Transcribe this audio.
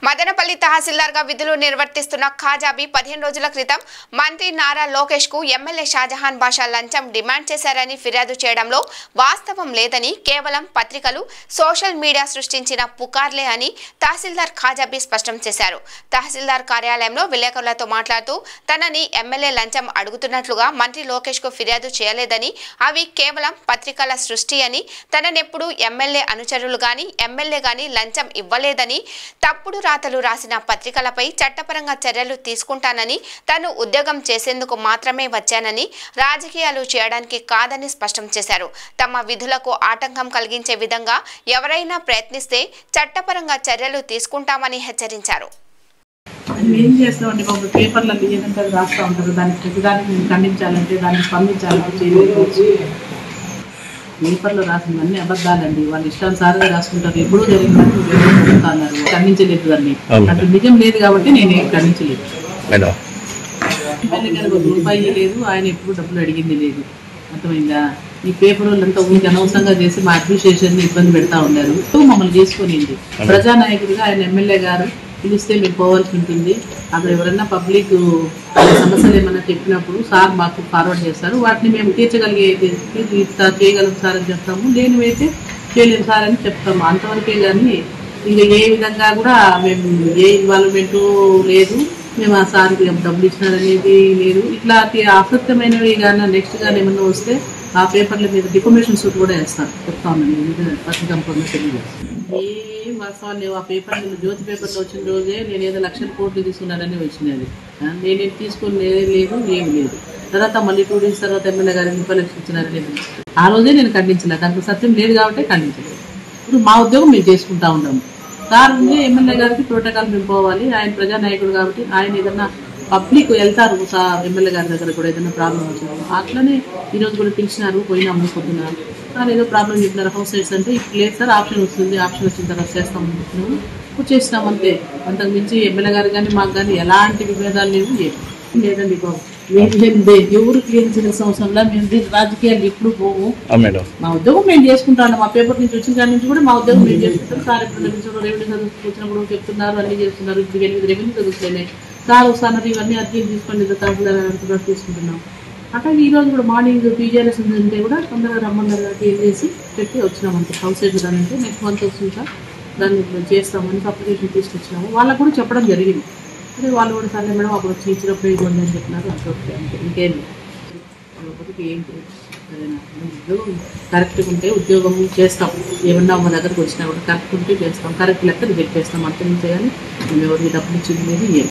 మదనపల్లి తహసీల్దార్గా విధులు నిర్వర్తిస్తున్న ఖాజాబీ 15 రోజుల క్రితం మంత్రి నారా లోకేష్ కు ఎమ్మెల్యే షాజహాన్ బాషా లంచం డిమాండ్ చేశారని ఫిర్యాదు చేయడంలో వాస్తవం లేదని కేవలం పత్రికలు సోషల్ మీడియా సృష్టించిన పుకార్లే అని తహసీల్దార్ ఖాజాబీ స్పష్టం చేశారు. తహసీల్దార్ కార్యాలయంలో విలేకరులతో మాట్లాడుతూ తనని ఎమ్మెల్యే లంచం అడుగుతున్నట్లుగా మంత్రి లోకేష్ కు ఫిర్యాదు చేయలేదని, అవి కేవలం పత్రికల సృష్టి అని, తననెప్పుడు ఎమ్మెల్యే అనుచరులు గాని ఎమ్మెల్యే గాని లంచం ఇవ్వలేదని, తప్పుడు రాతలు రాసిన పత్రికలపై చట్టపరంగా చర్యలు తీసుకుంటానని, తను ఉద్యోగం చేసేందుకు మాత్రమే వచ్చానని, రాజకీయాలు చేయడానికి కాదని స్పష్టం చేశారు. తమ విధులకు ఆటంకం కలిగించే విధంగా ఎవరైనా ప్రయత్నిస్తే చట్టపరంగా చర్యలు తీసుకుంటామని హెచ్చరించారు. ఏం చేస్తామండి బాబు, పేపర్లలో ఏదంటే రాస్తూ ఉంటారు, దానికి ప్రతిదానికి మేము ఖండించాలంటే దాన్ని స్పందించాలంటే చేయలేకపోవచ్చు. పేపర్లో రాసిందన్నీ అబద్ధాలండి, వాళ్ళు ఇష్టానుసారంగా రాసుకుంటారు. ఎప్పుడూ జరిగిందని చెప్తున్నారు, ఖండించలేదు దాన్ని. అటు నిజం లేదు కాబట్టి నేనేం ఖండించలేదు. ఎమ్మెల్యే గారికి రూపాయి లేదు, ఆయన ఎప్పుడు డబ్బులు అడిగింది లేదు. అర్థమైందా? ఈ పేపర్ వాళ్ళంతా ఊరికి అనవసరంగా చేసి మా అడ్మినిస్ట్రేషన్ ఇబ్బంది పెడతా ఉన్నారు. మమ్మల్ని చేసుకునింది ప్రజానాయకుడిగా ఆయన ఎమ్మెల్యే గారు పిలిస్తే మీరు పోవాల్సి ఉంటుంది. అక్కడ ఎవరైనా పబ్లిక్ సమస్యలు ఏమైనా చెప్పినప్పుడు సార్ మాకు ఫార్వర్డ్ చేస్తారు, వాటిని మేము తీర్చగలిగే చేయగలం సార్ అని చెప్తాము, లేనివైతే చేయలేము సార్ అని చెప్తాము. అంతవరకే కానీ ఇంకా ఏ విధంగా కూడా మేము ఏ ఇన్వాల్వ్మెంటు లేదు, మేము ఆ సార్కి డబ్బులు ఇచ్చినారనేది లేదు. ఇట్లాంటి అసత్యమైనవి కానీ నెక్స్ట్ కానీ ఏమన్నా వస్తే ఆ పేపర్ల మీద డిఫమేషన్ సూట్ కూడా వేస్తాను, చెప్తా ఉన్నాను. పత్రికంపంగా తెలియజేస్తాను. ఏం వాస్తవాలు లేవు. ఆ పేపర్లు జ్యోతి పేపర్లో వచ్చిన రోజే నేను ఏదో 1,00,000 కోట్లు తీసుకున్నానని వచ్చినది. నేనేం తీసుకుని లేదు, ఏమి లేదు. తర్వాత మళ్ళీ 2 days తర్వాత ఎమ్మెల్యే గారు 30 లక్షలు ఇచ్చినారనేది ఆ రోజే నేను ఖండించలేదు. దాంట్లో సత్యం లేదు కాబట్టి ఖండించలేదు. ఇప్పుడు మా ఉద్యోగం మేము చేసుకుంటా ఉంటాము. సార్ ఉంది ఎమ్మెల్యే గారికి ప్రోటోకాల్ మేము పోవాలి, ఆయన ప్రజానాయకుడు కాబట్టి ఆయన ఏదన్నా పబ్లిక్ వెళ్తారు ఎమ్మెల్యే గారి దగ్గర కూడా ఏదైనా ప్రాబ్లం వచ్చినారు. అట్లనే ఈరోజు కూడా పిలిచినారు, పోయినాము పొద్దున్నారు. సార్ ఏదో ప్రాబ్లం చెప్పినారు హౌస్ సైడ్స్ అంటే, ఇప్పుడు లేదు సార్ ఆప్షన్ వస్తుంది, ఆప్షన్ వచ్చిన తర్వాత చేస్తాం అనుకుంటున్నాము, ఇప్పుడు చేసినాం అంతే. అంతకు మించి ఎమ్మెల్యే గారు కానీ మాకు కానీ ఎలాంటి విభేదాలు లేవు, లేదండి బాబు. ఎవరు క్లియరించిన సంవత్సరంలో మేము రాజకీయాలు ఎప్పుడు పోము. మా ఉద్యోగం మేము చేసుకుంటాను. మా పేపర్ నుంచి వచ్చిన కాడి నుంచి కూడా మా ఉద్యోగం మేము చేసుకుంటాం. సార్ ఎప్పుడు రెవెన్యూ చదువుకు వచ్చినప్పుడు చెప్తున్నారు, అన్ని చేస్తున్నారు. ఇప్పుడు 8 రెవెన్యూ చదువుకునే సార్ వస్తున్నారు, ఇవన్నీ అర్జీలు తీసుకొని తహసీల్దార్ తీసుకుంటున్నాం. అట్లా ఈ రోజు కూడా మార్నింగ్ పీజీఆర్ఎస్ ఉంటే కూడా తొందరగా రమ్మన్నారు క్లియర్ చేసి పెట్టి వచ్చినామంటే హౌస్ సైడ్ దానంటే నెక్స్ట్ మంత్ వస్తుంది సార్, దాన్ని చేస్తామని అప్లికేషన్ తీసుకొచ్చినాము. వాళ్ళకు కూడా చెప్పడం జరిగింది. అదే వాళ్ళు కూడా సరే మేడం అప్పుడు వచ్చి ఇచ్చినప్పుడు ఇవ్వండి అని చెప్పినారు. అంతే, ఇంకేం ఏం సరేనా. ఉద్యోగం కరెక్ట్గా ఉంటే ఉద్యోగం చేస్తాం, ఏమన్నా మా దగ్గరకు వచ్చినా కూడా కరెక్ట్ ఉంటే చేస్తాం, కరెక్ట్ లెక్క రిజెక్ట్ చేస్తాం. అంతే నుంచి కానీ మేము ఎవరికి డబ్బులు ఇచ్చింది లేదు.